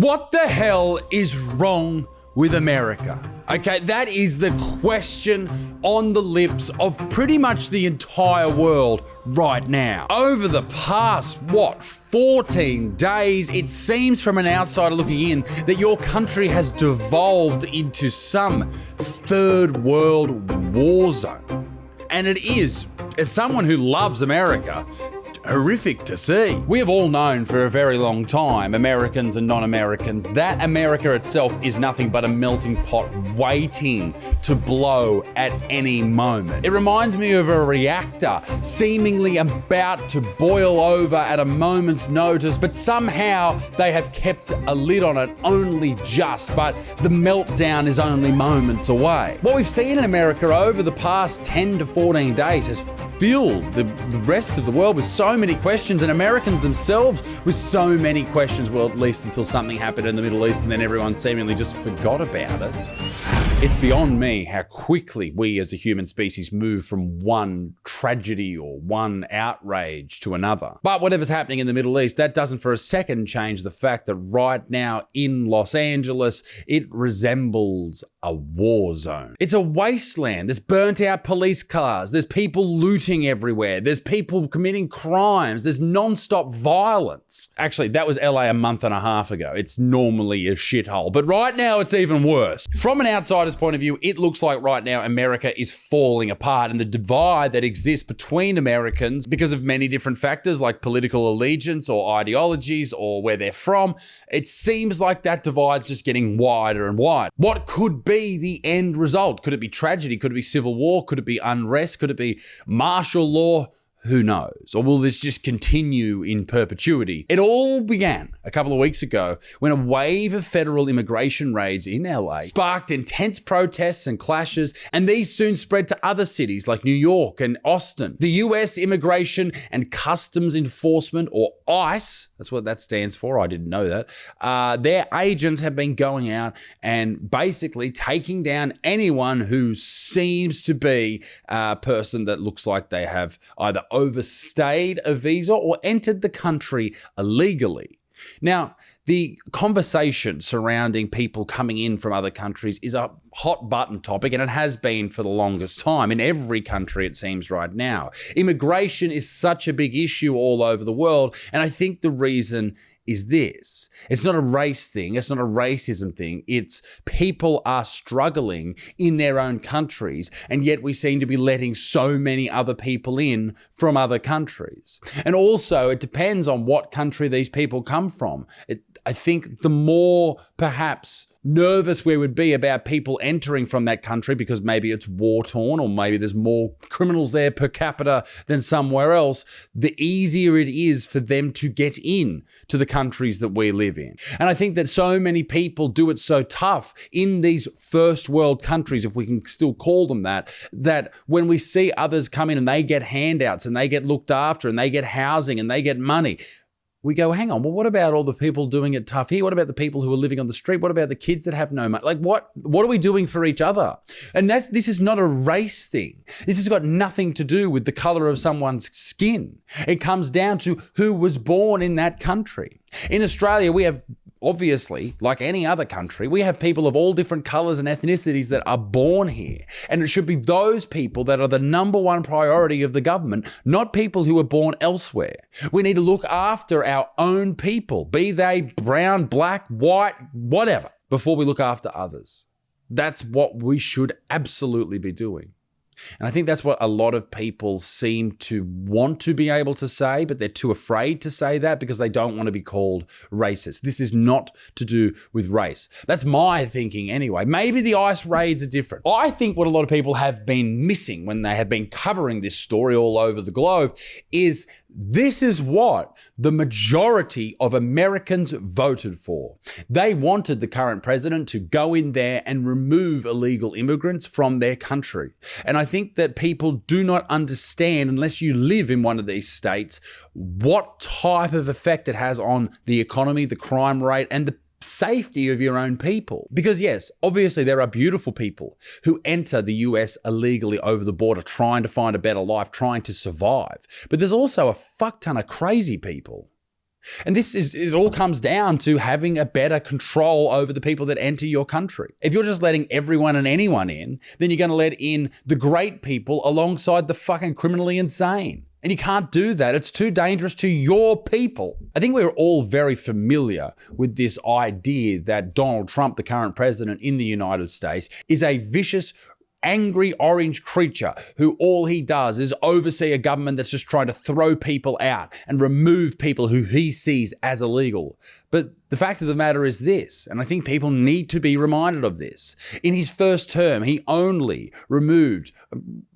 What the hell is wrong with America? Okay, that is the question on the lips of pretty much the entire world right now. Over the past, 14 days, it seems from an outsider looking in that your country has devolved into some third world war zone. And it is, as someone who loves America, horrific to see. We have all known for a very long time, Americans and non-Americans, that America itself is nothing but a melting pot waiting to blow at any moment. It reminds me of a reactor seemingly about to boil over at a moment's notice, but somehow they have kept a lid on it only just, but the meltdown is only moments away. What we've seen in America over the past 10 to 14 days has filled the rest of the world with so many questions, and Americans themselves with so many questions, well, at least until something happened in the Middle East and then everyone seemingly just forgot about it. It's beyond me how quickly we as a human species move from one tragedy or one outrage to another. But whatever's happening in the Middle East, that doesn't for a second change the fact that right now in Los Angeles, it resembles a war zone. It's a wasteland. There's burnt out police cars. There's people looting everywhere. There's people committing crimes. There's non-stop violence. Actually, that was LA a month and a half ago. It's normally a shithole, but right now it's even worse. From an outsider's point of view, it looks like right now America is falling apart, and the divide that exists between Americans because of many different factors like political allegiance or ideologies or where they're from, it seems like that divide's just getting wider and wider. What could be the end result? Could it be tragedy? Could it be civil war? Could it be unrest? Could it be martial law? Who knows? Or will this just continue in perpetuity? It all began a couple of weeks ago when a wave of federal immigration raids in LA sparked intense protests and clashes, and these soon spread to other cities like New York and Austin. The US Immigration and Customs Enforcement, or ICE, that's what that stands for, I didn't know that, their agents have been going out and basically taking down anyone who seems to be a person that looks like they have either overstayed a visa or entered the country illegally. Now, the conversation surrounding people coming in from other countries is a hot button topic, and it has been for the longest time in every country, it seems, right now. Immigration is such a big issue all over the world, and I think the reason is this. It's not a race thing. It's not a racism thing. It's people are struggling in their own countries, and yet we seem to be letting so many other people in from other countries. And also, it depends on what country these people come from. I think the more perhaps nervous we would be about people entering from that country because maybe it's war-torn or maybe there's more criminals there per capita than somewhere else, the easier it is for them to get in to the countries that we live in. And I think that so many people do it so tough in these first world countries, if we can still call them that, that when we see others come in and they get handouts and they get looked after and they get housing and they get money, we go, hang on, well, what about all the people doing it tough here? What about the people who are living on the street? What about the kids that have no money? Like, what are we doing for each other? And this is not a race thing. This has got nothing to do with the color of someone's skin. It comes down to who was born in that country. In Australia, we have, obviously, like any other country, we have people of all different colors and ethnicities that are born here. And it should be those people that are the number one priority of the government, not people who are born elsewhere. We need to look after our own people, be they brown, black, white, whatever, before we look after others. That's what we should absolutely be doing. And I think that's what a lot of people seem to want to be able to say, but they're too afraid to say that because they don't want to be called racist. This is not to do with race. That's my thinking anyway. Maybe the ICE raids are different. I think what a lot of people have been missing when they have been covering this story all over the globe is this is what the majority of Americans voted for. They wanted the current president to go in there and remove illegal immigrants from their country. And I think that people do not understand, unless you live in one of these states, what type of effect it has on the economy, the crime rate, and the safety of your own people. Because yes, obviously there are beautiful people who enter the US illegally over the border trying to find a better life, trying to survive. But there's also a fuck ton of crazy people. And it all comes down to having a better control over the people that enter your country. If you're just letting everyone and anyone in, then you're going to let in the great people alongside the fucking criminally insane. And you can't do that. It's too dangerous to your people. I think we're all very familiar with this idea that Donald Trump, the current president in the United States, is a vicious, angry orange creature who all he does is oversee a government that's just trying to throw people out and remove people who he sees as illegal. But the fact of the matter is this, and I think people need to be reminded of this. In his first term, he only removed,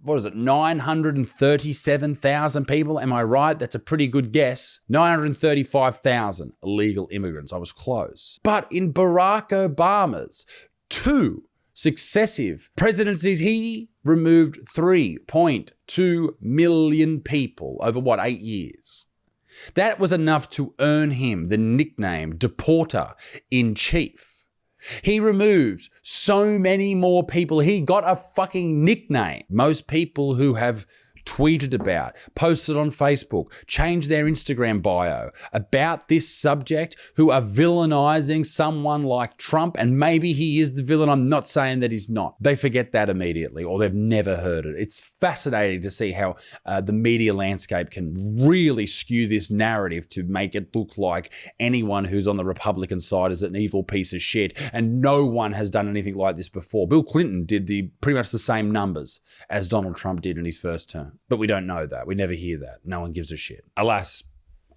937,000 people? Am I right? That's a pretty good guess. 935,000 illegal immigrants. I was close. But in Barack Obama's two successive presidencies, he removed 3.2 million people over 8 years. That was enough to earn him the nickname Deporter in Chief. He removed so many more people. He got a fucking nickname. Most people who have tweeted about, posted on Facebook, changed their Instagram bio about this subject, who are villainizing someone like Trump, and maybe he is the villain. I'm not saying that he's not. They forget that immediately, or they've never heard it. It's fascinating to see how the media landscape can really skew this narrative to make it look like anyone who's on the Republican side is an evil piece of shit, and no one has done anything like this before. Bill Clinton did pretty much the same numbers as Donald Trump did in his first term. But we don't know that. We never hear that. No one gives a shit. Alas,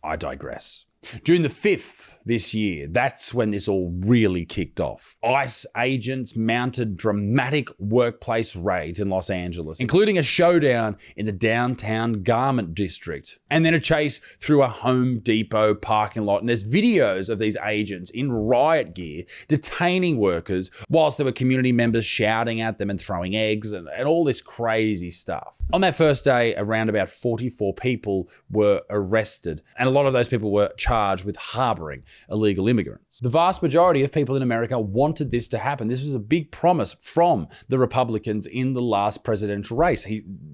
I digress. June the 5th this year, that's when this all really kicked off. ICE agents mounted dramatic workplace raids in Los Angeles, including a showdown in the downtown garment district, and then a chase through a Home Depot parking lot. And there's videos of these agents in riot gear detaining workers whilst there were community members shouting at them and throwing eggs and all this crazy stuff. On that first day, around about 44 people were arrested, and a lot of those people were charged with harboring illegal immigrants. The vast majority of people in America wanted this to happen. This was a big promise from the Republicans in the last presidential race.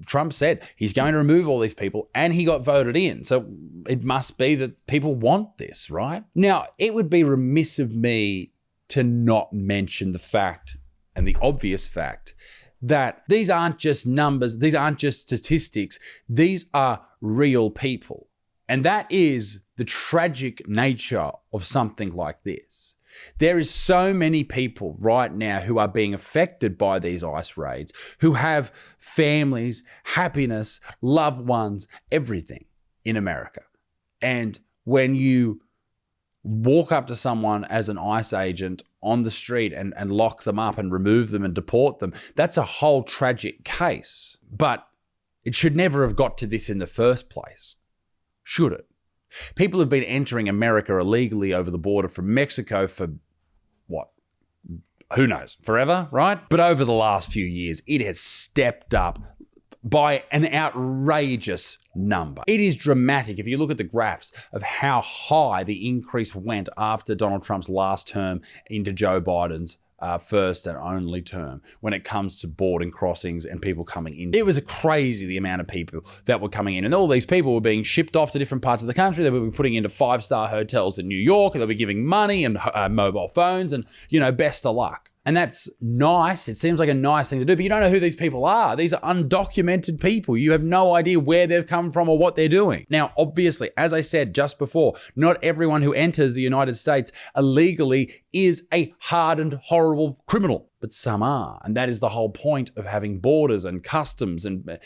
Trump said he's going to remove all these people, and he got voted in. So it must be that people want this, right? Now, it would be remiss of me to not mention the fact, and the obvious fact, that these aren't just numbers, these aren't just statistics, these are real people. And that is the tragic nature of something like this. There is so many people right now who are being affected by these ICE raids, who have families, happiness, loved ones, everything in America. And when you walk up to someone as an ICE agent on the street and lock them up and remove them and deport them, that's a whole tragic case. But it should never have got to this in the first place. Should it? People have been entering America illegally over the border from Mexico for what? Who knows? Forever, right? But over the last few years, it has stepped up by an outrageous number. It is dramatic if you look at the graphs of how high the increase went after Donald Trump's last term into Joe Biden's first and only term when it comes to boarding crossings and people coming in. It was crazy the amount of people that were coming in, and all these people were being shipped off to different parts of the country. They would be putting into 5-star hotels in New York, and they'll be giving money and mobile phones and, best of luck. And that's nice. It seems like a nice thing to do, but you don't know who these people are. These are undocumented people. You have no idea where they've come from or what they're doing. Now, obviously, as I said just before, not everyone who enters the United States illegally is a hardened, horrible criminal, but some are. And that is the whole point of having borders and customs and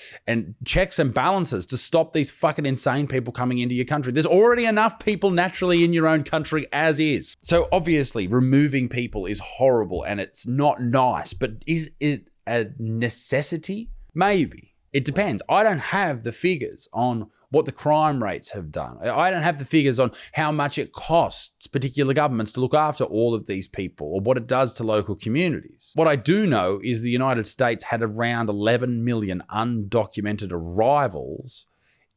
checks and balances to stop these fucking insane people coming into your country. There's already enough people naturally in your own country as is. So obviously, removing people is horrible and it's not nice, but is it a necessity? Maybe. It depends. I don't have the figures on what the crime rates have done. I don't have the figures on how much it costs particular governments to look after all of these people or what it does to local communities. What I do know is the United States had around 11 million undocumented arrivals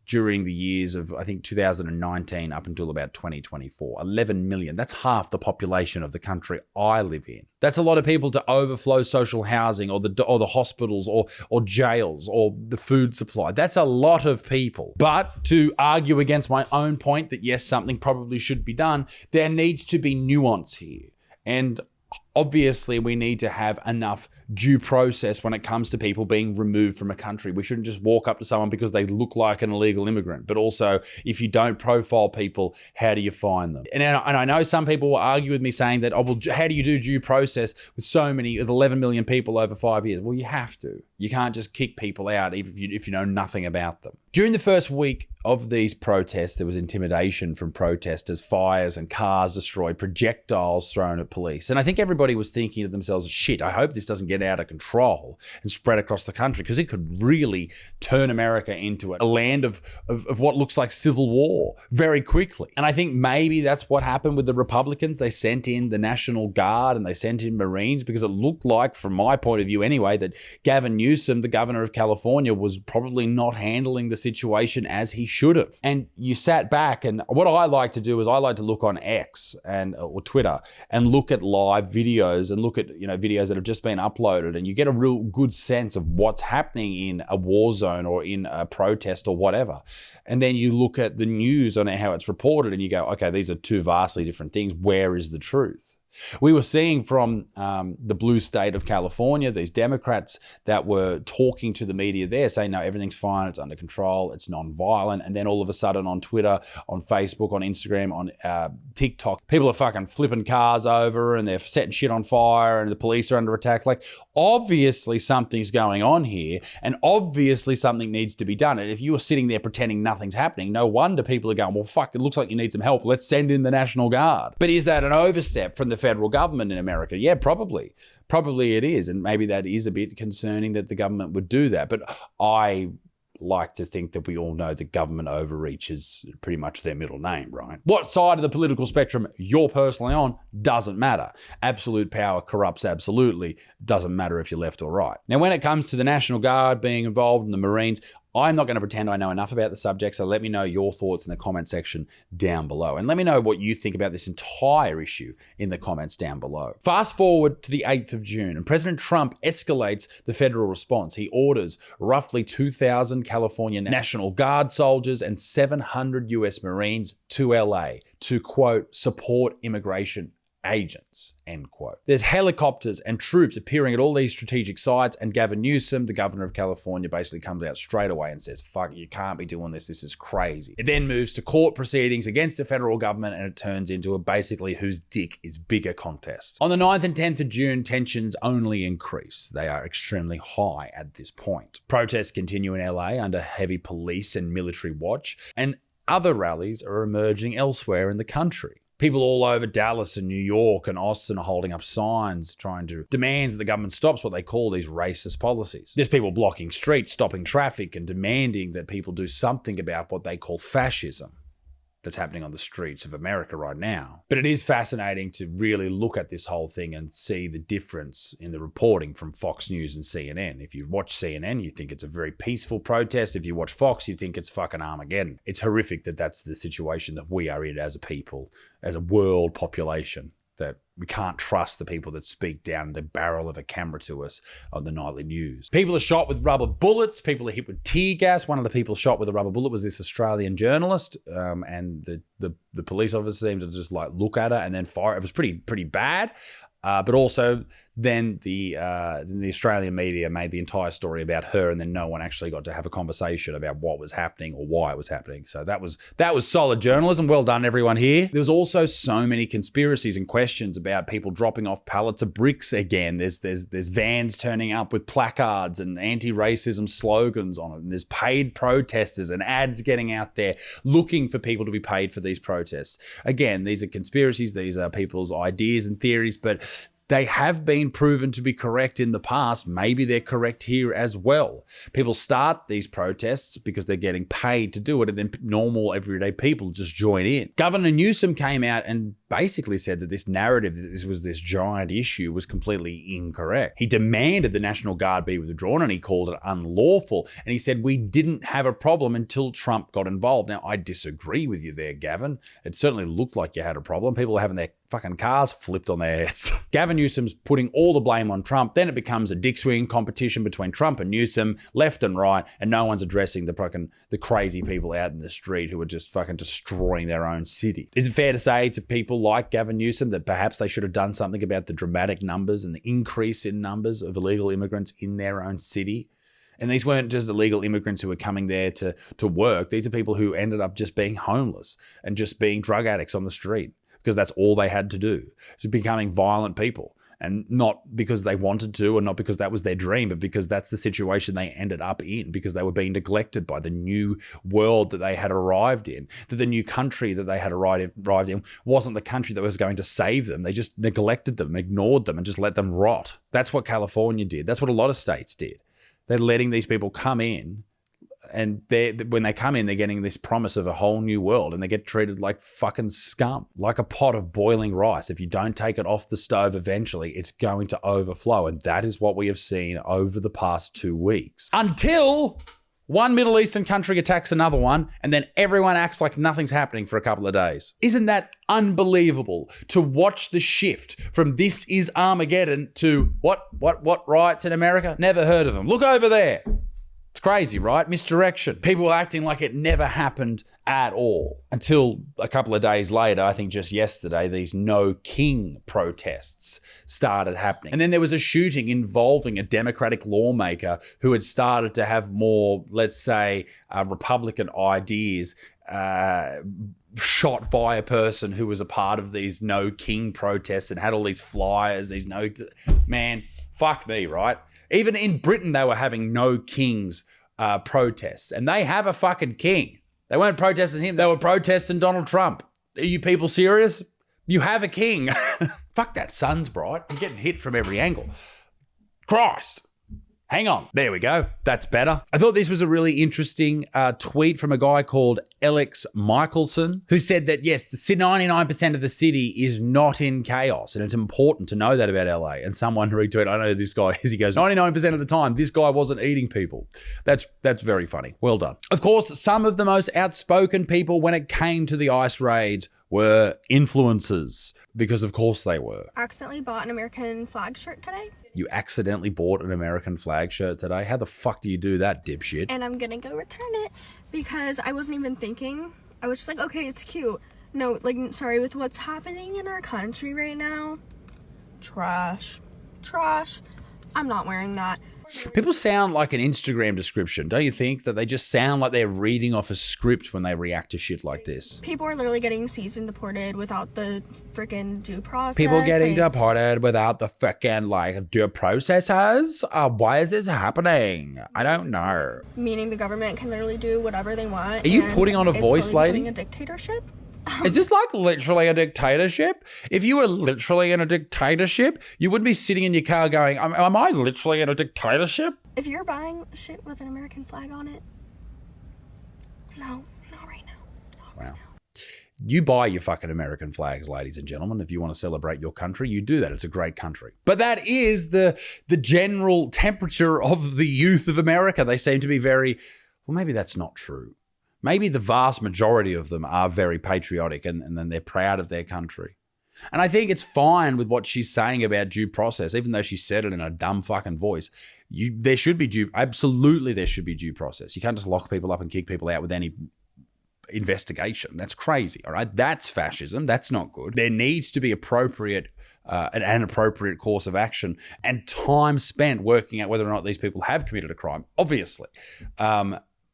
during the years of, I think, 2019 up until about 2024. 11 million. That's half the population of the country I live in. That's a lot of people to overflow social housing or the hospitals or jails or the food supply. That's a lot of people. But to argue against my own point that yes, something probably should be done, there needs to be nuance here. And obviously, we need to have enough due process when it comes to people being removed from a country. We shouldn't just walk up to someone because they look like an illegal immigrant. But also, if you don't profile people, how do you find them? And I know some people will argue with me saying that, oh, well, how do you do due process with 11 million people over 5 years? Well, you have to. You can't just kick people out if you know nothing about them. During the first week of these protests, there was intimidation from protesters, fires and cars destroyed, projectiles thrown at police. And I think everybody was thinking to themselves, shit, I hope this doesn't get out of control and spread across the country, because it could really turn America into a land of what looks like civil war very quickly. And I think maybe that's what happened with the Republicans. They sent in the National Guard and they sent in Marines because it looked like, from my point of view anyway, that Gavin Newsom, the governor of California, was probably not handling the situation as he should have. And you sat back, and what I like to do is I like to look on X or Twitter and look at live videos and look at videos that have just been uploaded, and you get a real good sense of what's happening in a war zone or in a protest or whatever. And then you look at the news on how it's reported and you go, okay, these are two vastly different things. Where is the truth? We were seeing from the blue state of California, these Democrats that were talking to the media there saying, no, everything's fine, it's under control, it's non-violent. And then all of a sudden on Twitter, on Facebook, on Instagram, on TikTok, people are fucking flipping cars over and they're setting shit on fire and the police are under attack. Like, obviously something's going on here and obviously something needs to be done. And if you were sitting there pretending nothing's happening, no wonder people are going, well, fuck, it looks like you need some help. Let's send in the National Guard. But is that an overstep from the federal government in America? Yeah, probably. Probably it is. And maybe that is a bit concerning that the government would do that. But I like to think that we all know that government overreach is pretty much their middle name, right? What side of the political spectrum you're personally on doesn't matter. Absolute power corrupts absolutely. Doesn't matter if you're left or right. Now, when it comes to the National Guard being involved in the Marines, I'm not going to pretend I know enough about the subject, so let me know your thoughts in the comment section down below. And let me know what you think about this entire issue in the comments down below. Fast forward to the 8th of June, and President Trump escalates the federal response. He orders roughly 2,000 California National Guard soldiers and 700 US Marines to LA to, quote, support immigration agents, end quote. There's helicopters and troops appearing at all these strategic sites, and Gavin Newsom, the governor of California, basically comes out straight away and says, fuck, you can't be doing this. This is crazy. It then moves to court proceedings against the federal government, and it turns into a basically whose dick is bigger contest. On the 9th and 10th of June, tensions only increase. They are extremely high at this point. Protests continue in LA under heavy police and military watch, and other rallies are emerging elsewhere in the country. People all over Dallas and New York and Austin are holding up signs trying to demand that the government stops what they call these racist policies. There's people blocking streets, stopping traffic, and demanding that people do something about what they call fascism that's happening on the streets of America right now. But it is fascinating to really look at this whole thing and see the difference in the reporting from Fox News and CNN. If you watch CNN, you think it's a very peaceful protest. If you watch Fox, you think it's fucking Armageddon. It's horrific that that's the situation that we are in as a people, as a world population, that we can't trust the people that speak down the barrel of a camera to us on the nightly news. People are shot with rubber bullets. People are hit with tear gas. One of the people shot with a rubber bullet was this Australian journalist, and the police officer seemed to just like look at her and then fire. It was pretty bad. But also then the Australian media made the entire story about her, and then no one actually got to have a conversation about what was happening or why it was happening. So that was solid journalism. Well done, everyone here. There was also so many conspiracies and questions about people dropping off pallets of bricks again. There's vans turning up with placards and anti-racism slogans on it. And there's paid protesters and ads getting out there looking for people to be paid for these protests. Again, these are conspiracies. These are people's ideas and theories, but They have been proven to be correct in the past. Maybe they're correct here as well. People start these protests because they're getting paid to do it, and then normal everyday people just join in. Governor Newsom came out and basically said that this narrative that this was this giant issue was completely incorrect. He demanded the National Guard be withdrawn, and he called it unlawful. And he said we didn't have a problem until Trump got involved. Now, I disagree with you there, Gavin. It certainly looked like you had a problem. People were having their fucking cars flipped on their heads. Gavin Newsom's putting all the blame on Trump. Then it becomes a dick swinging competition between Trump and Newsom, left and right, and no one's addressing the crazy people out in the street who are just fucking destroying their own city. Is it fair to say to people like Gavin Newsom that perhaps they should have done something about the dramatic numbers and the increase in numbers of illegal immigrants in their own city? And these weren't just illegal immigrants who were coming there to work. These are people who ended up just being homeless and just being drug addicts on the street because that's all they had to do. Just becoming violent people. And not because they wanted to or not because that was their dream, but because that's the situation they ended up in, because they were being neglected by the new world that they had arrived in, that the new country that they had arrived in wasn't the country that was going to save them. They just neglected them, ignored them, and just let them rot. That's what California did. That's what a lot of states did. They're letting these people come in, and when they come in, they're getting this promise of a whole new world, and they get treated like fucking scum, like a pot of boiling rice. If you don't take it off the stove eventually, it's going to overflow, and that is what we have seen over the past 2 weeks. Until one Middle Eastern country attacks another one, and then everyone acts like nothing's happening for a couple of days. Isn't that unbelievable to watch the shift from this is Armageddon to what riots in America? Never heard of them. Look over there. It's crazy, right? Misdirection. People acting like it never happened at all. Until a couple of days later, I think just yesterday, these No King protests started happening. And then there was a shooting involving a Democratic lawmaker who had started to have more, let's say, Republican ideas shot by a person who was a part of these No King protests and had all these flyers, man, fuck me, right? Even in Britain, they were having No Kings protests. And they have a fucking king. They weren't protesting him. They were protesting Donald Trump. Are you people serious? You have a king. Fuck that sun's bright. You're getting hit from every angle. Christ. Hang on. There we go. That's better. I thought this was a really interesting tweet from a guy called Alex Michelson, who said that, yes, the 99% of the city is not in chaos. And it's important to know that about LA. And someone retweeted, I know who this guy is. He goes, 99% of the time, this guy wasn't eating people. That's very funny. Well done. Of course, some of the most outspoken people when it came to the ICE raids were influencers, because of course they were. Accidentally bought an American flag shirt today. You accidentally bought an American flag shirt today? How the fuck do you do that, dipshit? And I'm gonna go return it because I wasn't even thinking. I was just like, okay, it's cute. No, like, sorry, with what's happening in our country right now, trash. I'm not wearing that. People sound like an Instagram description, don't you think? That they just sound like they're reading off a script when they react to shit like this. People are literally getting seized and deported without the freaking due process. People getting deported without the freaking due processes? Why is this happening? I don't know. Meaning the government can literally do whatever they want. Are you putting on a voice, lady? A dictatorship? Is this like literally a dictatorship? If you were literally in a dictatorship, you wouldn't be sitting in your car going, am I literally in a dictatorship? If you're buying shit with an American flag on it, no, not right now. Wow. You buy your fucking American flags, ladies and gentlemen. If you want to celebrate your country, you do that. It's a great country. But that is the general temperature of the youth of America. They seem to be very, well, maybe that's not true. Maybe the vast majority of them are very patriotic and then they're proud of their country. And I think it's fine with what she's saying about due process, even though she said it in a dumb fucking voice. There should be due process. You can't just lock people up and kick people out with any investigation. That's crazy, all right? That's fascism. That's not good. There needs to be an appropriate course of action and time spent working out whether or not these people have committed a crime, obviously.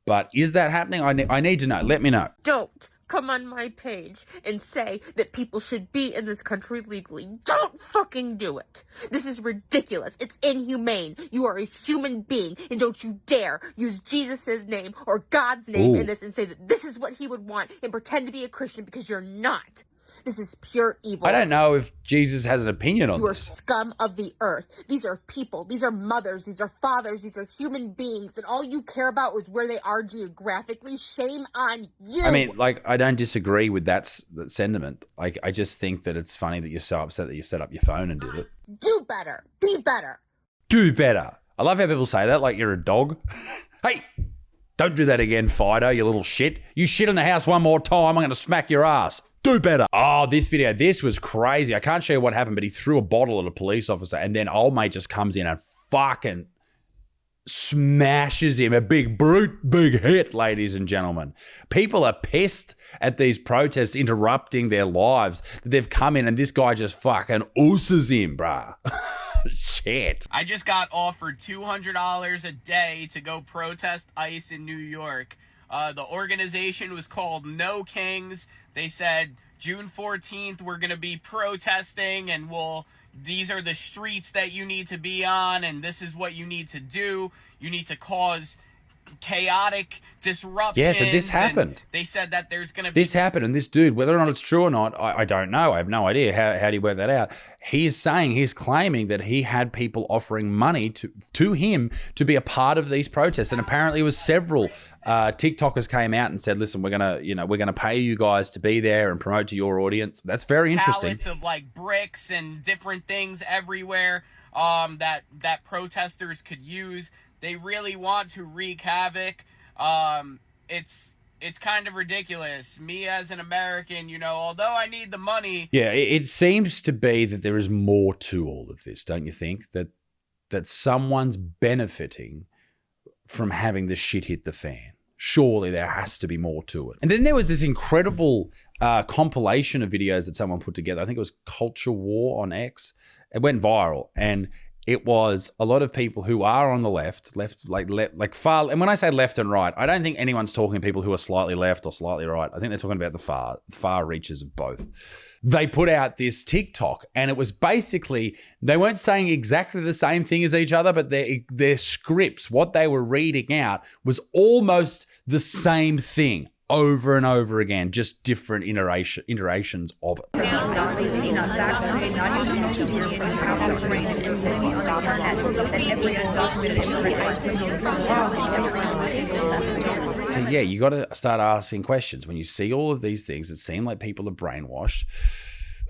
But is that happening? I need to know. Let me know. Don't come on my page and say that people should be in this country legally. Don't fucking do it. This is ridiculous. It's inhumane. You are a human being, and don't you dare use Jesus' name or God's name in this and say that this is what he would want and pretend to be a Christian, because you're not. This is pure evil. I don't know if Jesus has an opinion on You are this. scum of the earth. These are people. These are mothers. These are fathers. These are human beings. And all you care about is where they are geographically. Shame on you. I mean, like, I don't disagree with that sentiment. Like, I just think that it's funny that you're so upset that you set up your phone and did it. Do better. Be better. Do better. I love how people say that like you're a dog. Hey, don't do that again, Fido, you little shit. You shit in the house one more time, I'm going to smack your ass. Do better. Oh, this video, this was crazy. I can't show you what happened, but he threw a bottle at a police officer and then old mate just comes in and fucking smashes him. A big brute, big hit, ladies and gentlemen. People are pissed at these protests interrupting their lives. That they've come in and this guy just fucking ooses him, bruh. Shit. I just got offered $200 a day to go protest ICE in New York. The organization was called No Kings. They said June 14th we're going to be protesting and these are the streets that you need to be on and this is what you need to do. You need to cause chaotic disruptions. Yeah, so this happened. They said that there's going to be... This happened, and this dude, whether or not it's true or not, I don't know. I have no idea. How do you work that out? He's claiming that he had people offering money to him to be a part of these protests, and apparently it was several TikTokers came out and said, listen, we're gonna pay you guys to be there and promote to your audience. That's very interesting. Pallets of like bricks and different things everywhere that protesters could use. They really want to wreak havoc. It's kind of ridiculous. Me as an American, although I need the money. Yeah, it seems to be that there is more to all of this, don't you think? That someone's benefiting from having the shit hit the fan. Surely there has to be more to it. And then there was this incredible compilation of videos that someone put together. I think it was Culture War on X. It went viral, and it was a lot of people who are on the left, like far. And when I say left and right, I don't think anyone's talking people who are slightly left or slightly right. I think they're talking about the far reaches of both. They put out this TikTok, and it was basically, they weren't saying exactly the same thing as each other, but their scripts, what they were reading out, was almost the same thing over and over again, just different iterations of it. So yeah, you got to start asking questions. When you see all of these things that seem like people are brainwashed,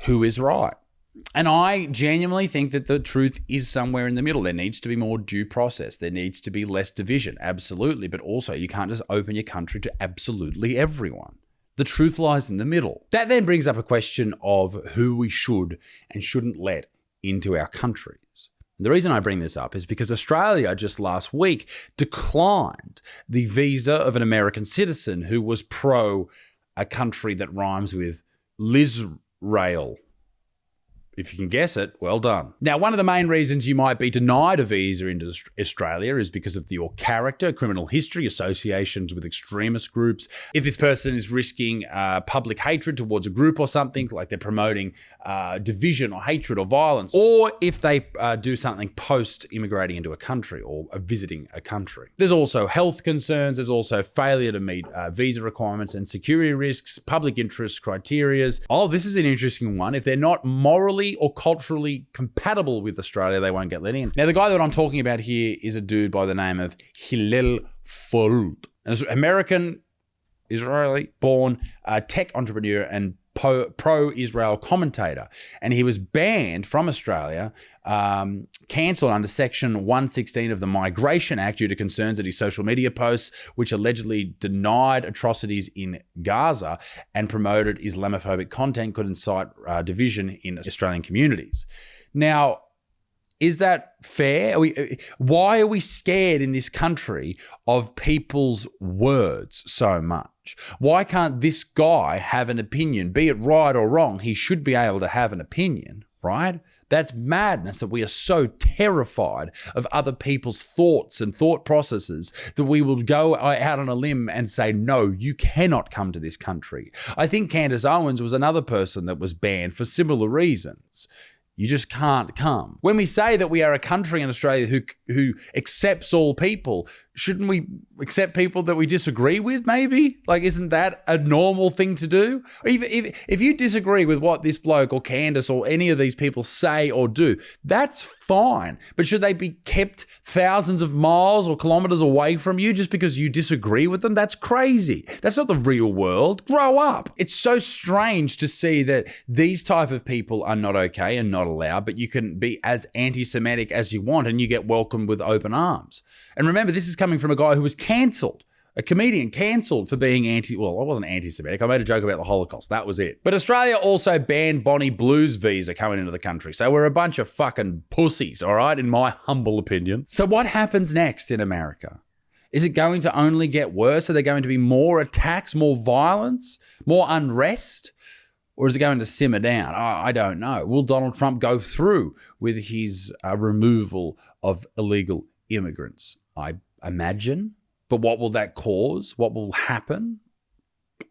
who is right? And I genuinely think that the truth is somewhere in the middle. There needs to be more due process. There needs to be less division, absolutely. But also, you can't just open your country to absolutely everyone. The truth lies in the middle. That then brings up a question of who we should and shouldn't let into our countries. And the reason I bring this up is because Australia just last week declined the visa of an American citizen who was pro a country that rhymes with Lizrael. If you can guess it, well done. Now, one of the main reasons you might be denied a visa into Australia is because of your character, criminal history, associations with extremist groups. If this person is risking public hatred towards a group or something, like they're promoting division or hatred or violence, or if they do something post-immigrating into a country or visiting a country. There's also health concerns. There's also failure to meet visa requirements and security risks, public interest criterias. Oh, this is an interesting one. If they're not morally or culturally compatible with Australia, they won't get let in. Now, the guy that I'm talking about here is a dude by the name of Hillel Forough, an American, Israeli, born tech entrepreneur and pro-Israel commentator. And he was banned from Australia, cancelled under Section 116 of the Migration Act due to concerns that his social media posts, which allegedly denied atrocities in Gaza and promoted Islamophobic content, could incite division in Australian communities. Now, is that fair? Why are we scared in this country of people's words so much? Why can't this guy have an opinion? Be it right or wrong, he should be able to have an opinion, right? That's madness that we are so terrified of other people's thoughts and thought processes that we will go out on a limb and say, no, you cannot come to this country. I think Candace Owens was another person that was banned for similar reasons. You just can't come. When we say that we are a country in Australia who accepts all people, shouldn't we accept people that we disagree with, maybe? Like, isn't that a normal thing to do? Even if you disagree with what this bloke or Candace or any of these people say or do, that's fine. But should they be kept thousands of miles or kilometers away from you just because you disagree with them? That's crazy. That's not the real world. Grow up. It's so strange to see that these type of people are not okay and not allowed, but you can be as anti-Semitic as you want and you get welcomed with open arms. And remember, this is coming from a guy who was cancelled, a comedian cancelled for being I wasn't anti-Semitic. I made a joke about the Holocaust. That was it. But Australia also banned Bonnie Blue's visa coming into the country. So we're a bunch of fucking pussies, all right, in my humble opinion. So what happens next in America? Is it going to only get worse? Are there going to be more attacks, more violence, more unrest? Or is it going to simmer down? I don't know. Will Donald Trump go through with his removal of illegal immigrants? I imagine. But what will that cause? What will happen?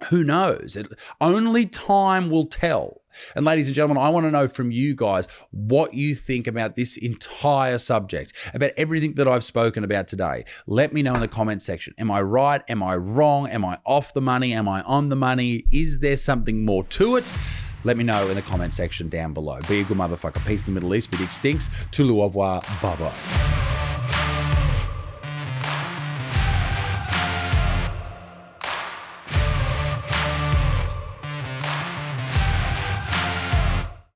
Who knows? Only time will tell. And ladies and gentlemen, I want to know from you guys what you think about this entire subject, about everything that I've spoken about today. Let me know in the comment section. Am I right? Am I wrong? Am I off the money? Am I on the money? Is there something more to it? Let me know in the comment section down below. Be a good motherfucker. Peace in the Middle East. Big stinks. Tout au revoir. Bye-bye.